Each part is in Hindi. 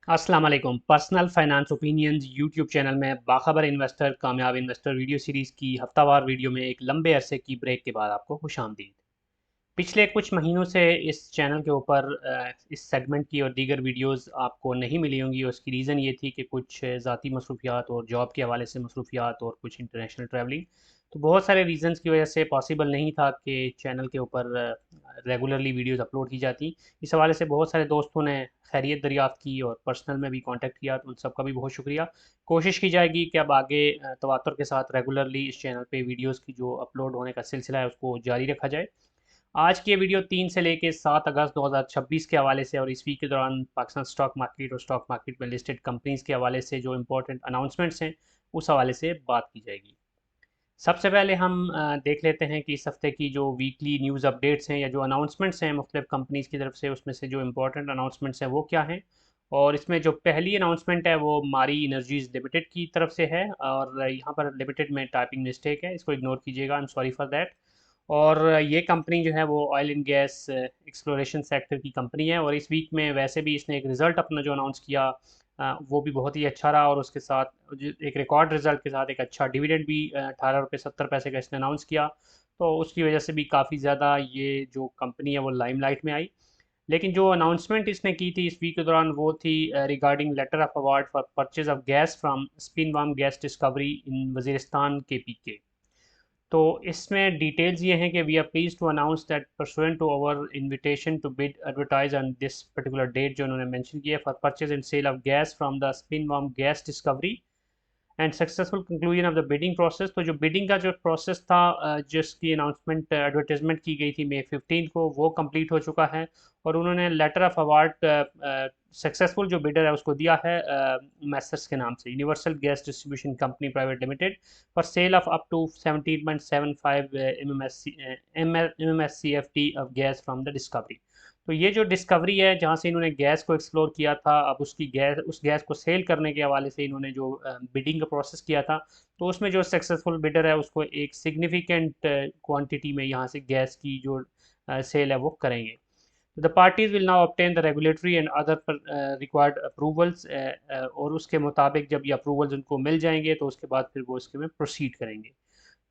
अस्सलाम वालेकुम। Personal finance opinions YouTube channel में बाखबर इन्वेस्टर कामयाब इन्वेस्टर वीडियो सीरीज़ की हफ्तावार वीडियो में एक लंबे अरसे की ब्रेक के बाद आपको खुशामदीद। पिछले कुछ महीनों से इस चैनल के ऊपर इस सेगमेंट की और दीगर वीडियोस आपको नहीं मिली होंगी। उसकी रीज़न ये थी कि कुछ ज़ाती मसरूफियात और जॉब के हवाले से मसरूफियात और कुछ इंटरनेशनल ट्रैवलिंग, तो बहुत सारे रीज़न्स की वजह से पॉसिबल नहीं था कि चैनल के ऊपर रेगुलरली वीडियोस अपलोड की जाती। इस हवाले से बहुत सारे दोस्तों ने खैरियत दरियाफ़्त की और पर्सनल में भी कांटेक्ट किया, तो उन सब का भी बहुत शुक्रिया। कोशिश की जाएगी कि अब आगे तवातुर के साथ रेगुलरली इस चैनल पे वीडियोस की जो अपलोड होने का सिलसिला है उसको जारी रखा जाए। आज की ये वीडियो 3 से लेके 7 अगस्त 2026 के हवाले से और इस वीक के दौरान पाकिस्तान स्टॉक मार्केट और स्टॉक मार्केट में लिस्टेड कंपनीज के हवाले से जो इंपॉर्टेंट अनाउंसमेंट्स हैं उस हवाले से बात की जाएगी। सबसे पहले हम देख लेते हैं कि इस हफ्ते की जो वीकली न्यूज़ अपडेट्स हैं या जो अनाउंसमेंट्स हैं मुख्तलिफ कंपनीज की तरफ से, उसमें से जो इंपॉर्टेंट अनाउंसमेंट्स हैं वो क्या हैं। और इसमें जो पहली अनाउंसमेंट है वो मारी इनर्जीज लिमिटेड की तरफ से है, और यहाँ पर लिमिटेड में टाइपिंग मिस्टेक है, इसको इग्नोर कीजिएगा, I am sorry for that. और ये कंपनी जो है वो oil and gas exploration sector की कंपनी है, और इस वीक में वैसे भी इसने एक रिज़ल्ट अपना जो अनाउंस किया वो भी बहुत ही अच्छा रहा, और उसके साथ एक रिकॉर्ड रिजल्ट के साथ एक अच्छा डिविडेंड भी 18 रुपये 70 पैसे का इसने अनाउंस किया। तो उसकी वजह से भी काफ़ी ज़्यादा ये जो कंपनी है वो लाइमलाइट में आई। लेकिन जो अनाउंसमेंट इसने की थी इस वीक के दौरान वो थी regarding letter of award for purchase of gas from Spinwam gas discovery in Waziristan KPK। तो इसमें डिटेल्स ये हैं कि we are please to announce that pursuant to our invitation to bid advertise on this particular date जो उन्होंने मेंशन किया for purchase and sale of gas from the Spinwam gas discovery and successful conclusion of the bidding process. तो जो बिडिंग का जो प्रोसेस था जिसकी अनाउंसमेंट एडवर्टाइजमेंट की गई थी May 15 को, वो कंप्लीट हो चुका है, और उन्होंने लेटर ऑफ अवार्ड सक्सेसफुल जो बिडर है उसको दिया है मैसर्स के नाम से, universal gas distribution company private limited, for sale of up to 17.75 MMSCFT of gas from the discovery. तो ये जो डिस्कवरी है जहाँ से इन्होंने गैस को एक्सप्लोर किया था, अब उसकी गैस उस गैस को सेल करने के हवाले से इन्होंने जो बिडिंग का प्रोसेस किया था, तो उसमें जो सक्सेसफुल बिडर है उसको एक सिग्निफिकेंट क्वांटिटी में यहाँ से गैस की जो सेल है वो करेंगे। The parties will now obtain the regulatory and other required approvals, और उसके मुताबिक जब ये अप्रूवल्स उनको मिल जाएंगे तो उसके बाद फिर वो इसके में प्रोसीड करेंगे।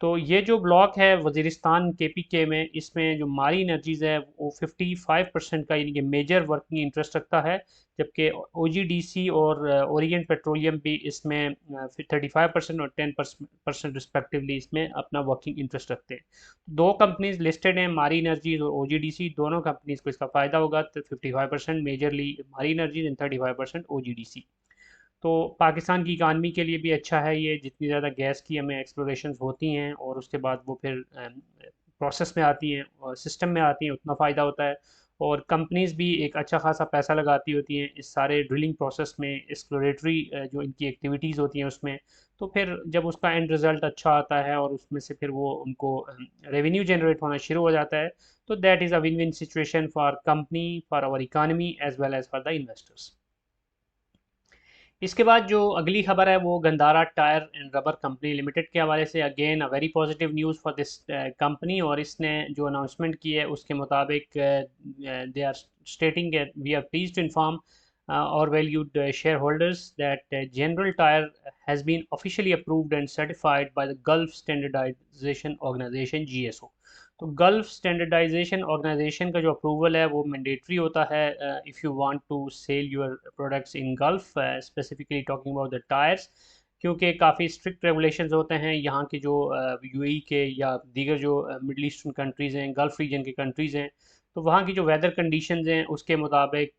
तो ये जो ब्लॉक है वजीरिस्तान KPK में, इसमें जो मारी एनर्जीज़ है वो 55% का यानी कि मेजर वर्किंग इंटरेस्ट रखता है, जबकि OGDC और ओरिएंट पेट्रोलियम भी इसमें 35% और 10% रिस्पेक्टिवली इसमें अपना वर्किंग इंटरेस्ट रखते हैं। दो कंपनीज लिस्टेड हैं, मारी एनर्जीज और OGDC, दोनों कंपनीज को इसका फ़ायदा होगा। तो 55% मेजरली मारी एनर्जीज एंड 35% OGDC। तो पाकिस्तान की इकानमी के लिए भी अच्छा है ये, जितनी ज़्यादा गैस की हमें एक्सप्लोरेशंस होती हैं और उसके बाद वो फिर प्रोसेस में आती हैं और सिस्टम में आती हैं, उतना फ़ायदा होता है। और कंपनीज भी एक अच्छा खासा पैसा लगाती होती हैं इस सारे ड्रिलिंग प्रोसेस में, एक्सप्लोरेटरी जो इनकी एक्टिविटीज़ होती हैं उसमें। तो फिर जब उसका एंड रिज़ल्ट अच्छा आता है और उसमें से फिर वो उनको रेवेन्यू जनरेट होना शुरू हो जाता है, तो that is a win win situation for company, for our economy as well as for the investors. इसके बाद जो अगली खबर है वो Gandhara tyre and rubber company limited के हवाले से, again a very positive news for this company. और इसने जो अनाउंसमेंट की है उसके मुताबिक they are stating we are please to inform our valued shareholders that General Tyre has been officially approved and certified by the Gulf Standardization Organization GSO। तो गल्फ स्टैंडर्डाइजेशन ऑर्गेनाइजेशन का जो अप्रूवल है वो मैंडेटरी होता है if you want to sell your products in Gulf, specifically talking about the tyres, क्योंकि काफ़ी स्ट्रिक्ट रेगुलेशंस होते हैं यहाँ की जो UAE के या दीगर जो मिडल ईस्टर्न कंट्रीज़ हैं, गल्फ रीजन की कंट्रीज़ हैं, तो वहाँ की जो वेदर कंडीशंस हैं उसके मुताबिक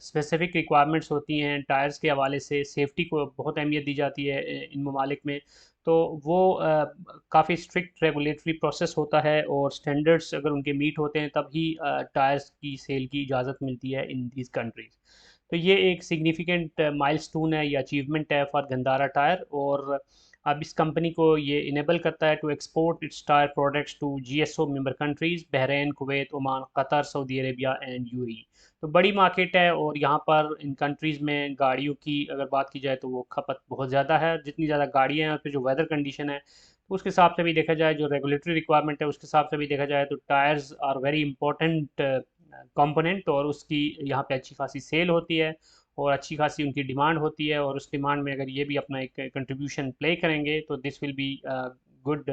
स्पेसिफिक रिक्वायरमेंट्स होती हैं टायर्स के हवाले से। सेफ्टी को बहुत अहमियत दी जाती है इन ममालिक में, तो वो काफ़ी स्ट्रिक्ट रेगुलेटरी प्रोसेस होता है, और स्टैंडर्ड्स अगर उनके मीट होते हैं तब ही टायर्स की सेल की इजाज़त मिलती है इन दीज कंट्रीज़। तो ये एक सिग्निफिकेंट माइलस्टोन है, ये अचीवमेंट है फॉर गंदारा टायर, और अब इस कंपनी को ये इनेबल करता है to export its tyre products to GSO member countries Bahrain, Kuwait, Oman, Qatar, Saudi Arabia and UAE। तो बड़ी मार्केट है, और यहाँ पर इन कंट्रीज़ में गाड़ियों की अगर बात की जाए तो वो खपत बहुत ज़्यादा है। जितनी ज़्यादा गाड़ियाँ हैं, यहाँ पे जो वेदर कंडीशन है, तो उसके हिसाब से भी देखा जाए, जो रेगुलेटरी रिक्वायरमेंट है उसके हिसाब से भी देखा जाए, तो tyres are very important component, और उसकी यहाँ पे अच्छी खासी सेल होती है। और अच्छी खासी उनकी डिमांड होती है, और उस डिमांड में अगर ये भी अपना एक कंट्रीब्यूशन प्ले करेंगे तो this will be good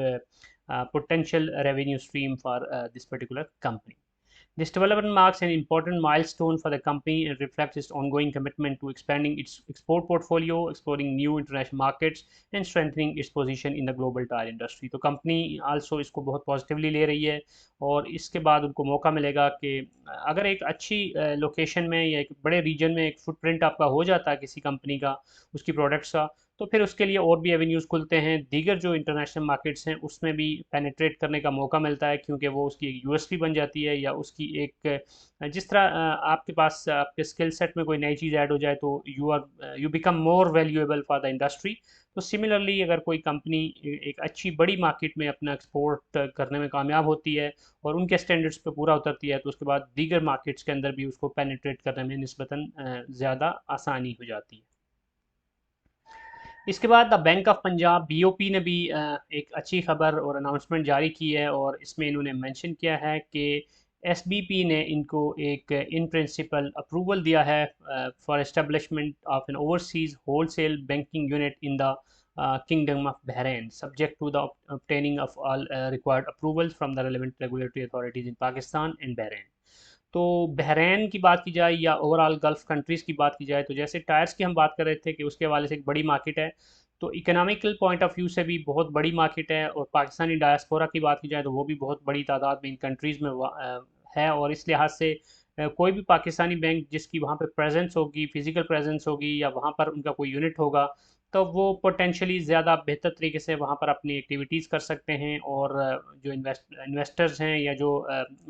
potential revenue stream for this particular company. This development marks an important milestone for the company and reflects its ongoing commitment to expanding its export portfolio, exploring new international markets, and strengthening its position in the global tire industry. तो कंपनी आल्सो इसको बहुत पॉजिटिवली ले रही है, और इसके बाद उनको मौका मिलेगा कि अगर एक अच्छी लोकेशन में या एक बड़े रीजन में एक फुटप्रिंट आपका हो जाता है किसी कंपनी का, उसकी प्रोडक्ट्स का, तो फिर उसके लिए और भी एवेन्यूज़ खुलते हैं, दीगर जो इंटरनेशनल मार्केट्स हैं उसमें भी पेनिट्रेट करने का मौका मिलता है, क्योंकि वो उसकी एक यूएसपी बन जाती है, या उसकी एक जिस तरह आपके पास आपके स्किल सेट में कोई नई चीज़ ऐड हो जाए तो you become more valuable for the industry. तो सिमिलरली अगर कोई कंपनी एक अच्छी बड़ी मार्केट में अपना एक्सपोर्ट करने में कामयाब होती है और उनके स्टैंडर्ड्स पे पूरा उतरती है, तो उसके बाद दीगर मार्केट्स के अंदर भी उसको पेनिट्रेट करने में निस्बतन ज़्यादा आसानी हो जाती है। इसके बाद the bank of Punjab BOP ने भी एक अच्छी खबर और अनाउंसमेंट जारी की है, और इसमें इन्होंने मेंशन किया है कि एसबीपी ने इनको एक इन प्रिंसिपल अप्रूवल दिया है for establishment of an overseas wholesale banking unit in the kingdom of Bahrain, subject to the obtaining of all required approvals from the relevant regulatory authorities in Pakistan and Bahrain। तो बहरैन की बात की जाए या ओवरऑल गल्फ़ कंट्रीज़ की बात की जाए, तो जैसे टायर्स की हम बात कर रहे थे कि उसके हवाले से एक बड़ी मार्केट है, तो इकोनॉमिकल पॉइंट ऑफ व्यू से भी बहुत बड़ी मार्केट है, और पाकिस्तानी डायस्पोरा की बात की जाए तो वो भी बहुत बड़ी तादाद में इन कंट्रीज़ में है, और इस लिहाज से कोई भी पाकिस्तानी बैंक जिसकी वहाँ पे प्रेजेंस होगी, फिजिकल प्रेजेंस होगी, या वहाँ पर उनका कोई यूनिट होगा, तो वो पोटेंशली ज़्यादा बेहतर तरीके से वहाँ पर अपनी एक्टिविटीज़ कर सकते हैं, और जो इन्वेस्टर्स हैं या जो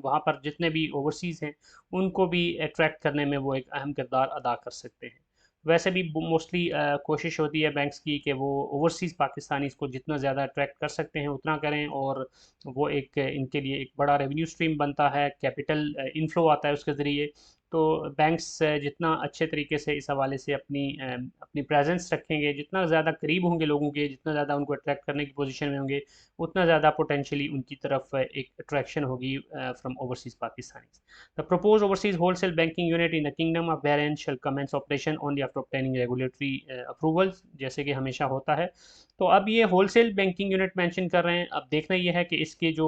वहाँ पर जितने भी ओवरसीज़ हैं उनको भी अट्रैक्ट करने में वो एक अहम किरदार अदा कर सकते हैं। वैसे भी मोस्टली कोशिश होती है बैंक्स की कि वो ओवरसीज़ पाकिस्तानीज़ को जितना ज़्यादा अट्रैक्ट कर सकते हैं उतना करें, और वो एक इनके लिए एक बड़ा रेवेन्यू स्ट्रीम बनता है, कैपिटल इनफ्लो आता है उसके ज़रिए। तो बैंक्स जितना अच्छे तरीके से इस हवाले से अपनी प्रेजेंस रखेंगे, जितना ज़्यादा करीब होंगे लोगों के, जितना ज़्यादा उनको अट्रैक्ट करने की पोजीशन में होंगे, उतना ज़्यादा पोटेंशियली उनकी तरफ एक अट्रैक्शन होगी from overseas Pakistanis. The proposed overseas wholesale banking unit in the Kingdom of Bahrain shall commence operation only after obtaining regulatory approvals, जैसे कि हमेशा होता है। तो अब ये होलसेल बैंकिंग यूनिट मेंशन कर रहे हैं, अब देखना ये है कि इसके जो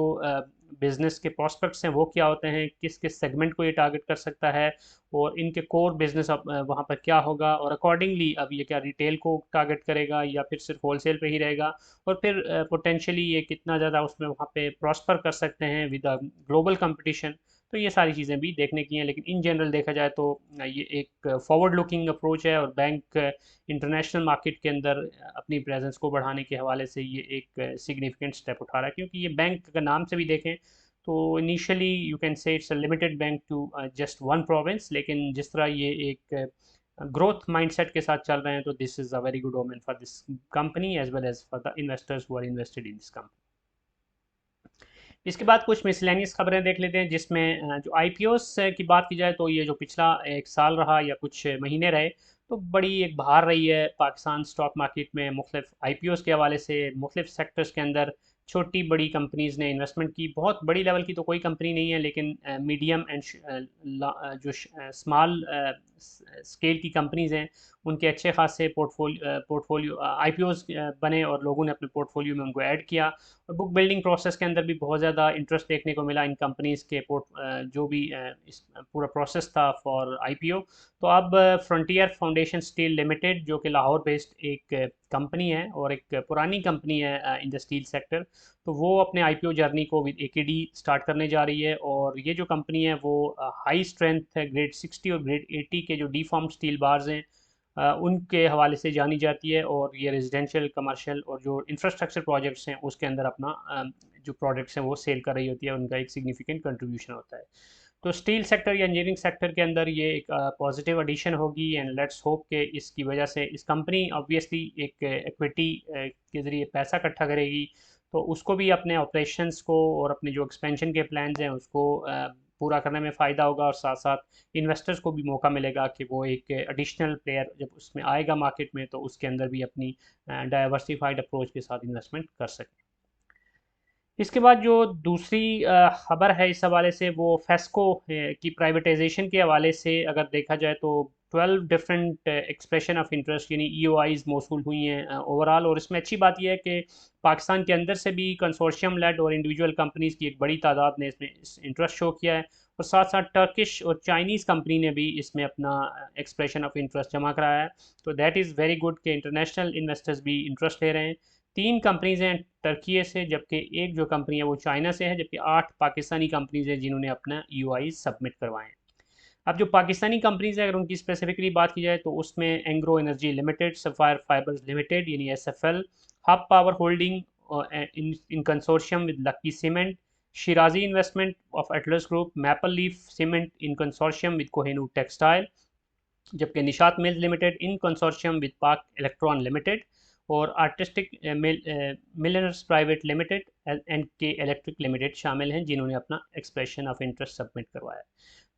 बिज़नेस के प्रॉस्पेक्ट्स हैं वो क्या होते हैं, किस किस सेगमेंट को ये टारगेट कर सकता है, और इनके कोर बिजनेस अब वहाँ पर क्या होगा, और अकॉर्डिंगली अब ये क्या रिटेल को टारगेट करेगा या फिर सिर्फ होलसेल पे ही रहेगा, और फिर पोटेंशियली ये कितना ज़्यादा उसमें वहाँ पे प्रॉस्पर कर सकते हैं विद ग्लोबल कंपटीशन। तो ये सारी चीज़ें भी देखने की हैं, लेकिन इन जनरल देखा जाए तो ये एक फॉरवर्ड लुकिंग अप्रोच है, और बैंक इंटरनेशनल मार्केट के अंदर अपनी प्रेजेंस को बढ़ाने के हवाले से ये एक सिग्निफिकेंट स्टेप उठा रहा है, क्योंकि ये बैंक का नाम से भी देखें तो initially you can say it's a limited bank to just one province, लेकिन जिस तरह ये एक ग्रोथ माइंडसेट के साथ चल रहे हैं, तो this is a very good omen for this company as well as for the investors who are invested in this company. इसके बाद कुछ मिसलेनियस खबरें देख लेते हैं, जिसमें जो आईपीओस की बात की जाए तो ये जो पिछला एक साल रहा या कुछ महीने रहे, तो बड़ी एक बहार रही है पाकिस्तान स्टॉक मार्केट में। मुख्तलिफ आईपीओस के हवाले से मुख्तलिफ सेक्टर्स के अंदर छोटी बड़ी कंपनीज़ ने इन्वेस्टमेंट की। बहुत बड़ी लेवल की तो कोई कंपनी नहीं है, लेकिन मीडियम एंड जो स्मॉल स्केल की कंपनीज़ हैं उनके अच्छे खासे पोर्टफोलियो आईपीओस बने, और लोगों ने अपने पोर्टफोलियो में उनको ऐड किया, और बुक बिल्डिंग प्रोसेस के अंदर भी बहुत ज़्यादा इंटरेस्ट देखने को मिला इन कंपनीज़ के जो भी इस पूरा प्रोसेस था फॉर आईपीओ। तो अब फ्रंटियर फाउंडेशन स्टील लिमिटेड, जो कि लाहौर बेस्ड एक कंपनी है और एक पुरानी कंपनी है इन द स्टील सेक्टर, तो वो अपने आईपीओ जर्नी को विद एकेडी स्टार्ट करने जा रही है। और ये जो कंपनी है वो हाई स्ट्रेंथ ग्रेड 60 और ग्रेड 80 के जो डीफॉर्म स्टील बार्स हैं उनके हवाले से जानी जाती है, और ये रेजिडेंशियल, कमर्शियल और जो इंफ्रास्ट्रक्चर प्रोजेक्ट्स हैं उसके अंदर अपना जो प्रोडक्ट्स हैं वो सेल कर रही होती है, उनका एक सिग्निफिकेंट कंट्रीब्यूशन होता है। तो स्टील सेक्टर या इंजीनियरिंग सेक्टर के अंदर ये एक पॉजिटिव एडिशन होगी, एंड लेट्स होप कि इसकी वजह से इस कंपनी ऑब्वियसली एक इक्विटी के ज़रिए पैसा इकट्ठा करेगी, तो उसको भी अपने ऑपरेशंस को और अपने जो एक्सपेंशन के प्लान्स हैं उसको पूरा करने में फ़ायदा होगा, और साथ साथ इन्वेस्टर्स को भी मौका मिलेगा कि वो एक एडिशनल प्लेयर जब उसमें आएगा मार्केट में, तो उसके अंदर भी अपनी डाइवर्सिफाइड अप्रोच के साथ इन्वेस्टमेंट कर सकें। इसके बाद जो दूसरी खबर है इस हवाले से, वो फेस्को की प्राइवेटाइजेशन के हवाले से अगर देखा जाए तो 12 डिफरेंट एक्सप्रेशन ऑफ इंटरेस्ट यानी EOIs मौसूल हुई हैं ओवरऑल। और इसमें अच्छी बात यह है कि पाकिस्तान के अंदर से भी कंसोर्शियम लेड और इंडिविजुअल कंपनीज़ की एक बड़ी तादाद ने इसमें इंटरेस्ट शो किया है, और साथ साथ टर्किश और चाइनीज़ कंपनी ने भी इसमें अपना एक्सप्रेशन ऑफ इंटरेस्ट जमा कराया है। तो दैट इज़ वेरी गुड कि इंटरनेशनल इन्वेस्टर्स भी इंटरेस्ट ले रहे हैं। 3 कंपनीज़ हैं टर्की से, जबकि एक जो कंपनी है वो चाइना से है, जबकि 8 पाकिस्तानी कंपनीज़ हैं जिन्होंने अपना EOI सबमिट करवाए हैं। अब जो पाकिस्तानी कंपनीज़ हैं अगर उनकी स्पेसिफिकली बात की जाए तो उसमें Engro Energy Limited, Sapphire Fibres Limited यानी SFL, Hub Power Holding in consortium with Lucky Cement, Shirazi Investment of Atlas Group, Maple Leaf Cement in consortium with Kohinoor Textile, जबकि Nishat Mills Limited in consortium with Pak Electron Limited, और Artistic Milliners Private Limited and K Electric Limited शामिल हैं जिन्होंने अपना एक्सप्रेशन ऑफ इंटरेस्ट सबमिट करवाया।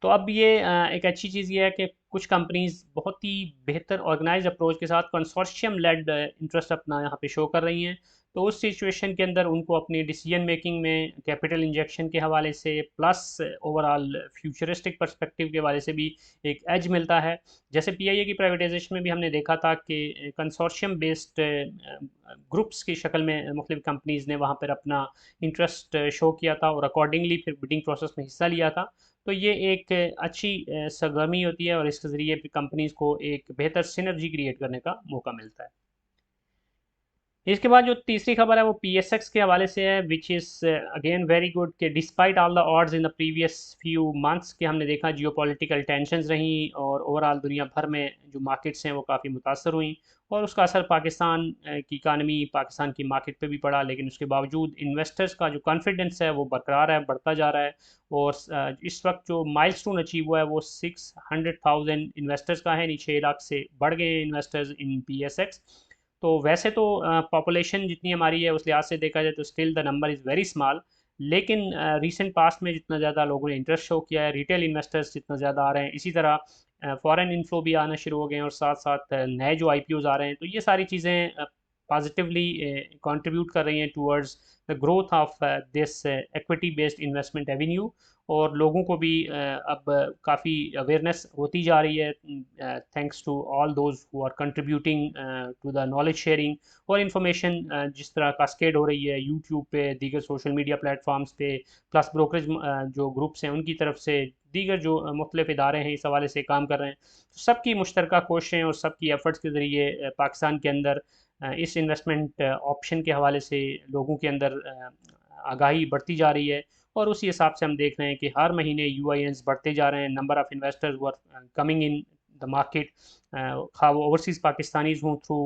तो अब ये एक अच्छी चीज़ ये है कि कुछ कंपनीज बहुत ही बेहतर ऑर्गेनाइज अप्रोच के साथ कंसोर्शियम लेड इंटरेस्ट अपना यहाँ पे शो कर रही हैं। तो उस सिचुएशन के अंदर उनको अपनी डिसीजन मेकिंग में कैपिटल इंजेक्शन के हवाले से प्लस ओवरऑल फ्यूचरिस्टिक पर्सपेक्टिव के हवाले से भी एक एज मिलता है। जैसे PIA की प्राइवेटाइजेशन में भी हमने देखा था कि कंसोर्शियम बेस्ड ग्रुप्स की शक्ल में मुख्तलिफ कंपनीज़ ने वहाँ पर अपना इंटरेस्ट शो किया था और अकॉर्डिंगली फिर बिडिंग प्रोसेस में हिस्सा लिया था। तो ये एक अच्छी सरगर्मी होती है और इसके ज़रिए कंपनीज़ को एक बेहतर सिनर्जी क्रिएट करने का मौका मिलता है। इसके बाद जो तीसरी खबर है वो PSX के हवाले से है, which is again very good कि despite all the odds in the previous few months के हमने देखा जियोपॉलिटिकल टेंशंस रहीं और ओवरऑल दुनिया भर में जो मार्केट्स हैं वो काफ़ी मुतासर हुई, और उसका असर पाकिस्तान की इकानमी, पाकिस्तान की मार्केट पे भी पड़ा। लेकिन उसके बावजूद इन्वेस्टर्स का जो कॉन्फिडेंस है वो बरकरार है, बढ़ता जा रहा है, और इस वक्त जो माइलस्टोन अचीव हुआ है वो 600,000 इन्वेस्टर्स का है, यानी 6 लाख से बढ़ गए हैं इन्वेस्टर्स इन PSX। तो वैसे तो पॉपुलेशन जितनी हमारी है उस लिहाज से देखा जाए तो still the number is very small, लेकिन रीसेंट पास्ट में जितना ज़्यादा लोगों ने इंटरेस्ट शो किया है, रिटेल इन्वेस्टर्स जितना ज़्यादा आ रहे हैं, इसी तरह फॉरेन इन्फ्लो भी आना शुरू हो गए हैं, और साथ साथ नए जो IPOs आ रहे हैं, तो ये सारी चीज़ें पॉजिटिवली कंट्रीब्यूट कर रही हैं towards the growth of this equity based investment Avenue. और लोगों को भी अब काफ़ी अवेयरनेस होती जा रही है, thanks to all those who are contributing to the knowledge sharing, और इन्फॉर्मेशन जिस तरह कास्केड हो रही है यूट्यूब पे, दीगर सोशल मीडिया प्लेटफॉर्म्स पे, प्लस ब्रोकरेज जो ग्रुप्स हैं उनकी तरफ से, दीगर जो मुख्तलिफ इदारे हैं इस हवाले से काम कर रहे हैं, तो सबकी मुश्तरका कोशिशें और सबकी एफर्ट्स के ज़रिए पाकिस्तान के अंदर इस इन्वेस्टमेंट ऑप्शन के हवाले से लोगों के अंदर आगाही बढ़ती जा रही है। और उसी हिसाब से हम देख रहे हैं कि हर महीने UINs बढ़ते जा रहे हैं, नंबर ऑफ़ इन्वेस्टर्स वो कमिंग इन द मार्केट, खा वो ओवरसीज़ पाकिस्तानीज़ हों थ्रू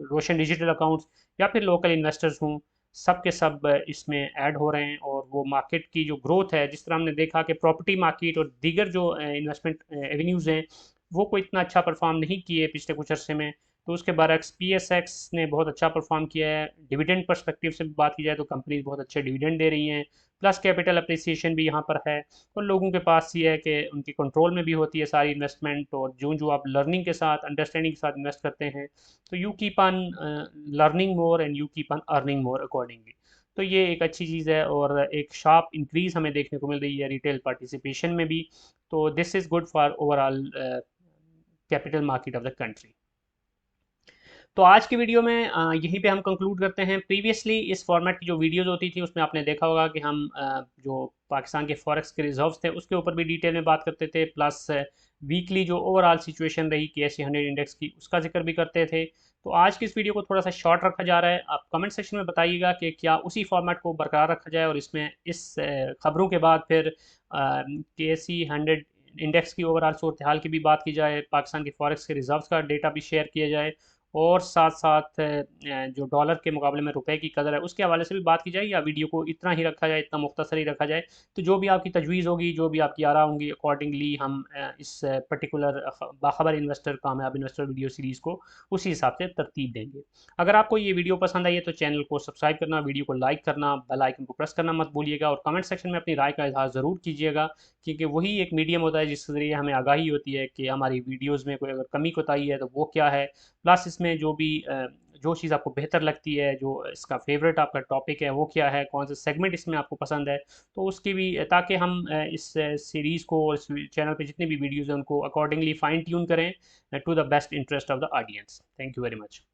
रोशन डिजिटल अकाउंट्स या फिर लोकल इन्वेस्टर्स हों, सब के सब इसमें ऐड हो रहे हैं। और वो मार्केट की जो ग्रोथ है, जिस तरह हमने देखा कि प्रॉपर्टी मार्केट और दीगर जो इन्वेस्टमेंट एवेन्यूज़ हैं वो कोई इतना अच्छा परफॉर्म नहीं किए पिछले कुछ अरसे में, तो उसके बरक्स PSX ने बहुत अच्छा परफॉर्म किया है। डिविडेंड पर्सपेक्टिव से बात की जाए तो कंपनीज बहुत अच्छे डिविडेंड दे रही हैं, प्लस कैपिटल अप्रिसिएशन भी यहाँ पर है, और लोगों के पास ये है कि उनकी कंट्रोल में भी होती है सारी इन्वेस्टमेंट, और जो जो आप लर्निंग के साथ, अंडरस्टैंडिंग के साथ इन्वेस्ट करते हैं तो you keep on learning more and you keep on earning more accordingly. तो ये एक अच्छी चीज़ है, और एक शार्प इंक्रीज़ हमें देखने को मिल रही है रिटेल पार्टिसिपेशन में भी। तो this is good for overall capital market of the country. तो आज की वीडियो में यहीं पे हम कंक्लूड करते हैं। प्रीवियसली इस फॉर्मेट की जो वीडियोस होती थी उसमें आपने देखा होगा कि हम जो पाकिस्तान के फॉरेक्स के रिजर्व्स थे उसके ऊपर भी डिटेल में बात करते थे, प्लस वीकली जो ओवरऑल सिचुएशन रही KSE 100 इंडेक्स की उसका जिक्र भी करते थे। तो आज की इस वीडियो को थोड़ा सा शॉर्ट रखा जा रहा है। आप कमेंट सेक्शन में बताइएगा कि क्या उसी फॉर्मेट को बरकरार रखा जाए और इसमें इस खबरों के बाद फिर KSE 100 इंडेक्स की ओवरऑल सूरत हाल की भी बात की जाए, पाकिस्तान के फॉरेक्स के रिजर्व्स का डेटा भी शेयर किया जाए, और साथ साथ जो डॉलर के मुकाबले में रुपए की कदर है उसके हवाले से भी बात की जाए, या वीडियो को इतना ही रखा जाए, इतना मुख्तसर ही रखा जाए। तो जो भी आपकी तजवीज़ होगी, जो भी आपकी आरा होंगी, अकॉर्डिंगली हम इस पर्टिकुलर बाखबर इन्वेस्टर, कामयाब इन्वेस्टर वीडियो सीरीज़ को उसी हिसाब से तरतीब देंगे। अगर आपको ये वीडियो पसंद आई है तो चैनल को सब्सक्राइब करना, वीडियो को लाइक करना, बेल आइकन को प्रेस करना मत भूलिएगा, और कमेंट सेक्शन में अपनी राय का इजहार ज़रूर कीजिएगा, क्योंकि वही एक मीडियम होता है जिसके ज़रिए हमें आगाही होती है कि हमारी वीडियोज़ में कोई अगर कमी कोताही है तो वो क्या है, प्लस इसमें जो भी जो चीज़ आपको बेहतर लगती है, जो इसका फेवरेट आपका टॉपिक है वो क्या है, कौन सा सेगमेंट इसमें आपको पसंद है, तो उसकी भी, ताकि हम इस सीरीज़ को और इस चैनल पे जितनी भी वीडियोज़ हैं उनको अकॉर्डिंगली फाइन ट्यून करें to the best interest of the audience. Thank you very much.